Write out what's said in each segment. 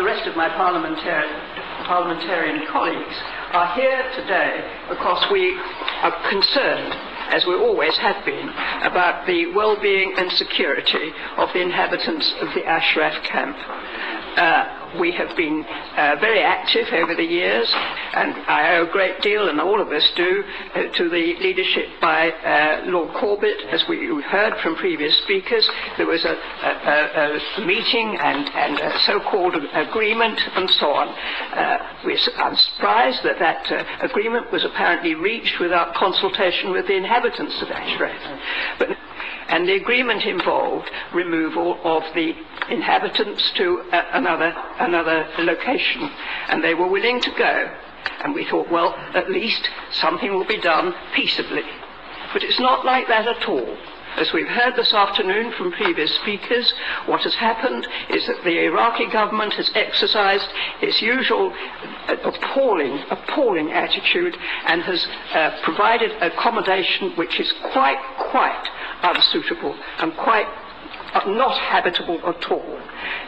the rest of my parliamentarian colleagues, are here today because we are concerned, as we always have been, about the well-being and security of the inhabitants of the Ashraf camp. We have been very active over the years, and I owe a great deal, and all of us do, to the leadership by Lord Corbett. As we heard from previous speakers, there was a meeting and a so-called agreement and so on. I'm surprised that that agreement was apparently reached without consultation with the inhabitants of Ashraf. And the agreement involved removal of the inhabitants to another location, and they were willing to go. And we thought, well, at least something will be done peaceably. But it's not like that at all. As we've heard this afternoon from previous speakers, what has happened is that the Iraqi government has exercised its usual appalling attitude and has provided accommodation which is quite unsuitable and quite not habitable at all.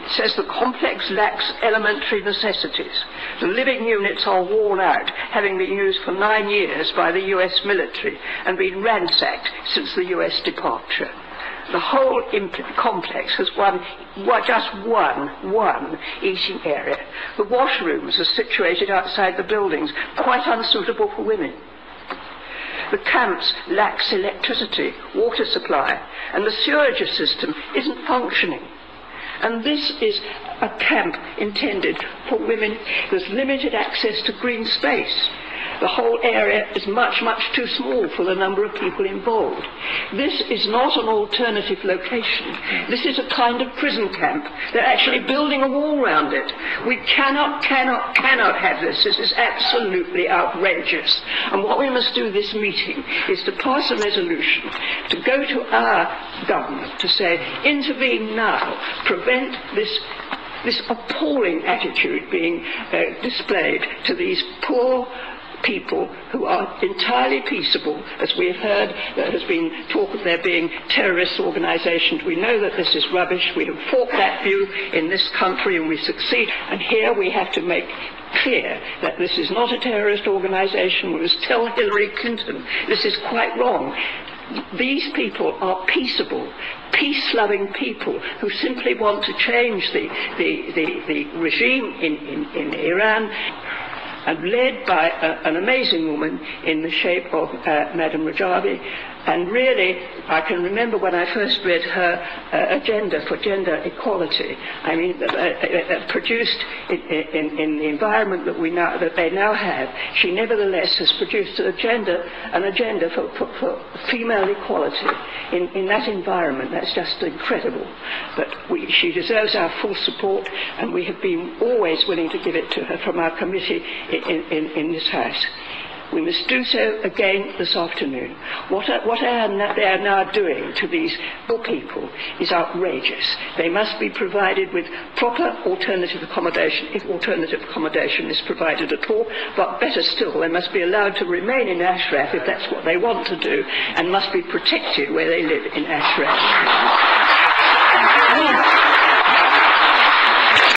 It says the complex lacks elementary necessities. The living units are worn out, having been used for 9 years by the US military and been ransacked since the US departure. The whole complex has just one eating area. The washrooms are situated outside the buildings, quite unsuitable for women. The camps lacks electricity, water supply, and the sewerage system isn't functioning. And this is a camp intended for women. There's limited access to green space. The whole area is much too small for the number of people involved. This is not an alternative location. This is a kind of prison camp. They're actually building a wall around it. We cannot have this. This is absolutely outrageous. And what we must do this meeting is to pass a resolution, to go to our government, to say, intervene now, prevent this appalling attitude being displayed to these poor people who are entirely peaceable. As we have heard, there has been talk of there being terrorist organisations. We know that this is rubbish. We have fought that view in this country and we succeed. And here we have to make clear that this is not a terrorist organisation. We must tell Hillary Clinton this is quite wrong. These people are peaceable, peace-loving people who simply want to change the regime in Iran, and led by an amazing woman in the shape of Madam Rajavi. And really, I can remember when I first read her agenda for gender equality. I mean, produced in the environment that they now have, she nevertheless has produced an agenda for female equality in that environment. That's just incredible. But she deserves our full support, and we have been always willing to give it to her from our committee in this House. We must do so again this afternoon. What they are now doing to these poor people is outrageous. They must be provided with proper alternative accommodation, if alternative accommodation is provided at all, but better still, they must be allowed to remain in Ashraf if that's what they want to do, and must be protected where they live in Ashraf.